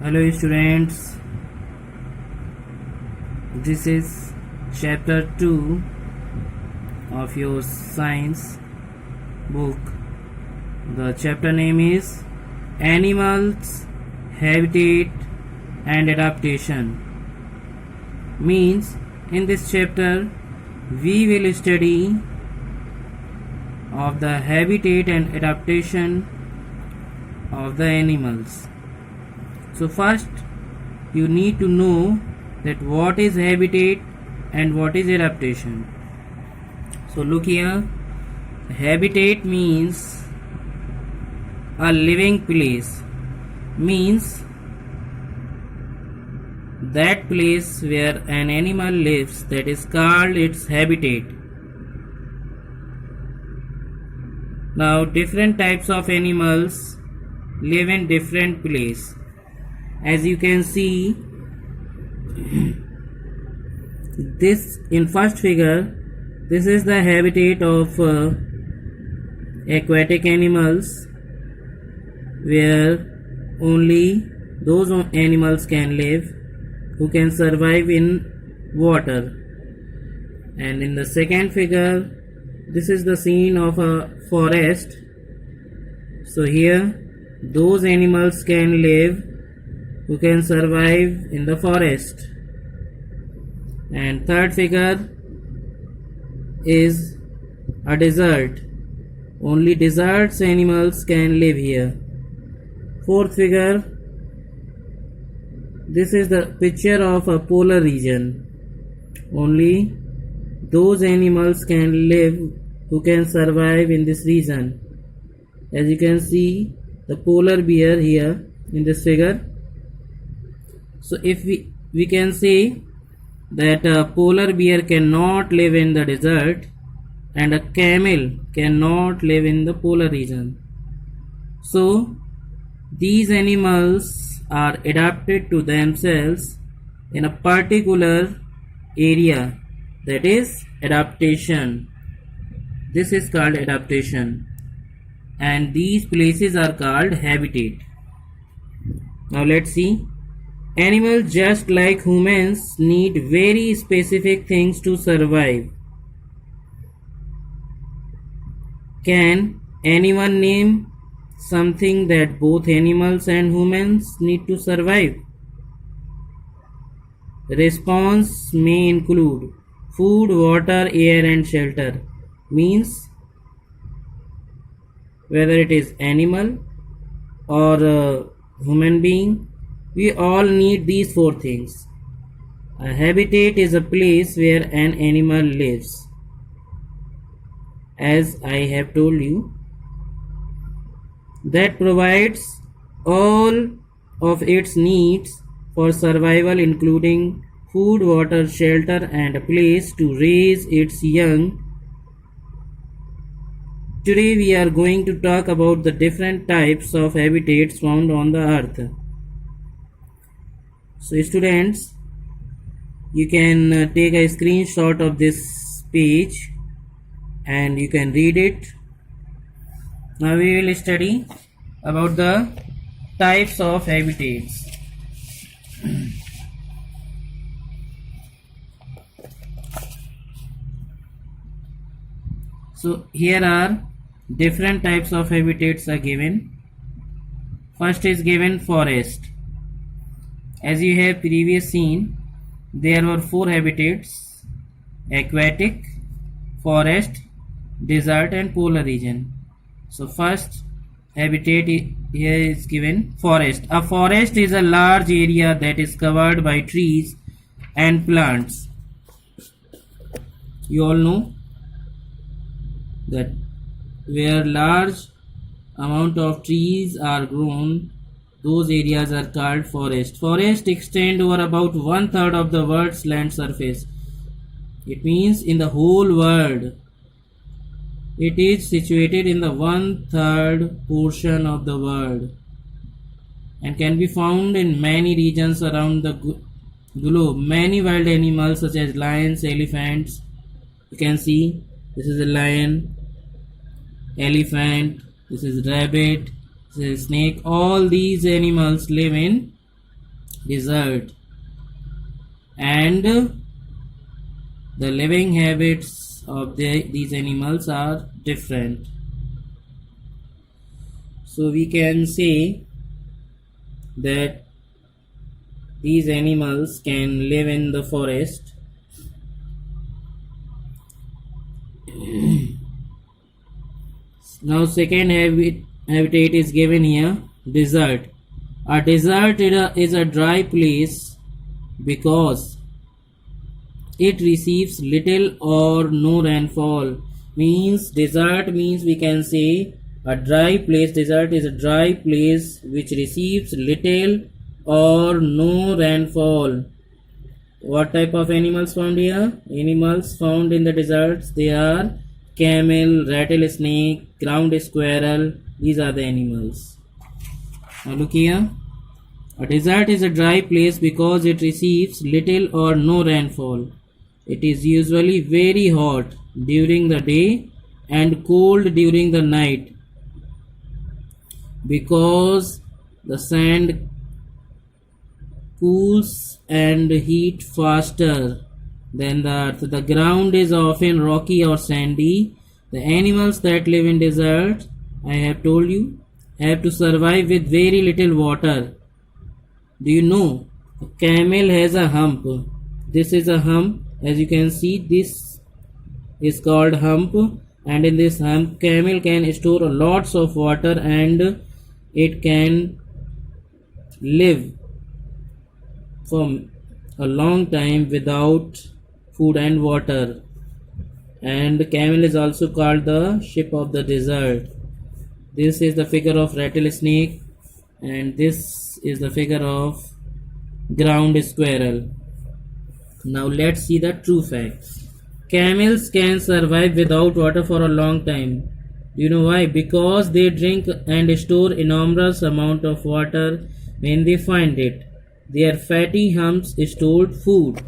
Hello students, this is chapter 2 of your science book. The chapter name is Animals, Habitat and Adaptation. Means in this chapter we will study of the habitat and adaptation of the animals. So first you need to know that what is habitat and what is adaptation. So look here, habitat means a living place, means that place where an animal lives, that is called its habitat. Now different types of animals live in different place. As you can see, this in first figure, this is the habitat of aquatic animals, where only those animals can live who can survive in water. And in the second figure, this is the scene of a forest. So here those animals can live who can survive in the forest. And third figure is a desert. Only deserts animals can live here. Fourth figure, this is the picture of a polar region. Only those animals can live who can survive in this region. As you can see, the polar bear here in this figure. So if we can say that a polar bear cannot live in the desert and a camel cannot live in the polar region. So these animals are adapted to themselves in a particular area, that is adaptation. This is called adaptation, and these places are called habitat. Now let's see. Animals, just like humans, need very specific things to survive. Can anyone name something that both animals and humans need to survive? Response may include food, water, air and shelter. Means whether it is animal or a human being, we all need these four things. A habitat is a place where an animal lives. As I have told you, that provides all of its needs for survival, including food, water, shelter and a place to raise its young. Today we are going to talk about the different types of habitats found on the earth. So students, you can take a screenshot of this page and you can read it. Now we will study about the types of habitats. So here are different types of habitats are given. First is given forest. As you have previously seen, there were four habitats: aquatic, forest, desert and polar region. So first habitat here is given forest. A forest is a large area that is covered by trees and plants. You all know that where large amount of trees are grown, those areas are called forest. Forest extend over about 1/3 of the world's land surface. It means in the whole world, it is situated in the 1/3 portion of the world and can be found in many regions around the globe. Many wild animals such as lions, elephants, you can see this is a lion, elephant, this is rabbit, this is snake. All these animals live in desert, and the living habits of these animals are different. So we can say that these animals can live in the forest. Now second habitat is given here, desert. A desert is a dry place because it receives little or no rainfall. Means desert means we can say a dry place. Desert is a dry place which receives little or no rainfall. What type of animals found here? Animals found in the deserts, they are camel, rattlesnake, ground squirrel. These are the animals. Now look here. A desert is a dry place because it receives little or no rainfall. It is usually very hot during the day and cold during the night because the sand cools and heat faster than the earth. The ground is often rocky or sandy. The animals that live in deserts, I have told you, have to survive with very little water. Do you know? A camel has a hump. This is a hump. As you can see, this is called hump, and in this hump camel can store lots of water and it can live for a long time without food and water. And camel is also called the ship of the desert. This is the figure of rattlesnake and this is the figure of ground squirrel. Now let's see the true facts. Camels can survive without water for a long time. Do you know why? Because they drink and store enormous amount of water when they find it. Their fatty humps stored food.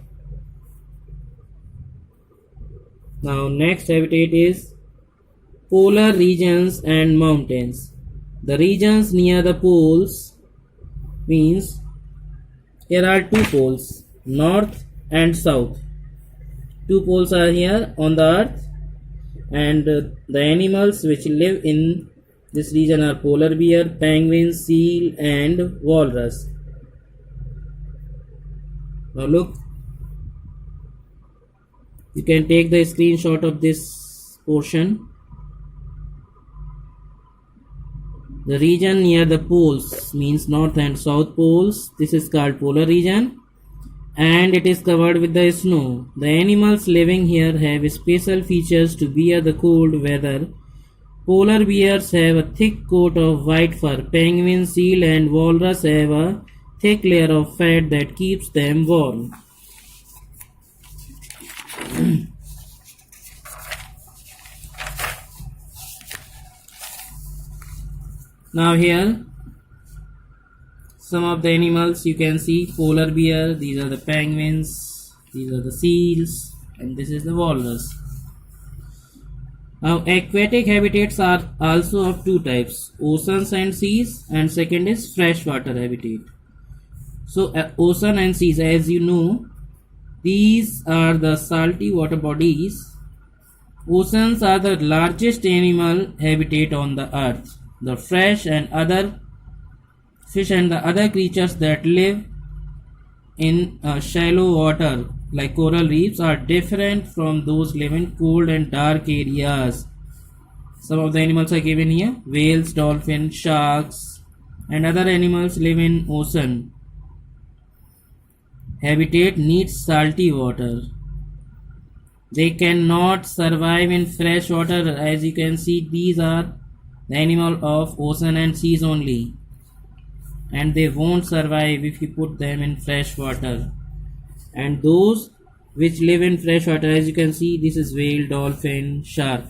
Now next habitat is polar regions and mountains. The regions near the poles means here are two poles, north and south. Two poles are here on the earth, and the animals which live in this region are polar bear, penguin, seal and walrus. Now look, you can take the screenshot of this portion. The region near the poles means north and south poles. This is called polar region and it is covered with the snow. The animals living here have special features to bear the cold weather. Polar bears have a thick coat of white fur. Penguin, seal and walrus have a thick layer of fat that keeps them warm. Now here some of the animals you can see, polar bear, these are the penguins, these are the seals and this is the walrus. Now aquatic habitats are also of two types, oceans and seas, and second is freshwater habitat. So ocean and seas, as you know, these are the salty water bodies. Oceans are the largest animal habitat on the earth. The fish and other creatures that live in shallow water like coral reefs are different from those live in cold and dark areas. Some of the animals are given here: whales, dolphins, sharks and other animals live in ocean. Habitat needs salty water. They cannot survive in fresh water. As you can see, these are the animal of ocean and seas only, and they won't survive if you put them in fresh water. And those which live in fresh water, as you can see, this is whale, dolphin, shark,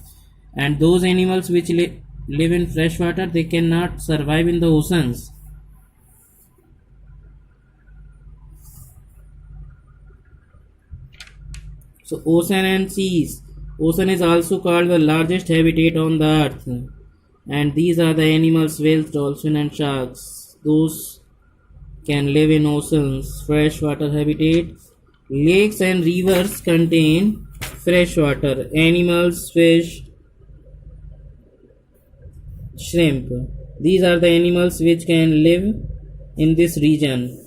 and those animals which live in fresh water, they cannot survive in the oceans. So ocean and seas. Ocean is also called the largest habitat on the earth, and these are the animals: whales, dolphin and sharks. Those can live in oceans, freshwater habitat. Lakes and rivers contain freshwater animals, fish, shrimp. These are the animals which can live in this region.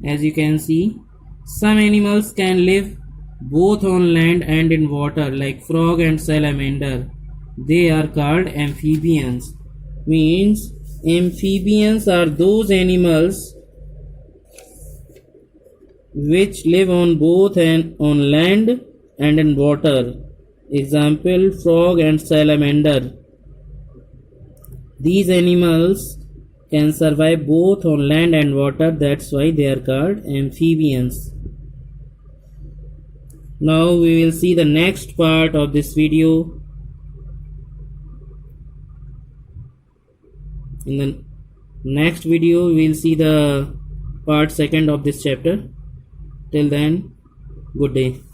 As you can see, some animals can live both on land and in water, like frog and salamander. They are called amphibians. Means amphibians are those animals which live on both and on land and in water. Example, frog and salamander. These animals can survive both on land and water, that's why they are called amphibians. Now we will see the next part of this video. In the next video we will see the part 2 of this chapter. Till then, good day.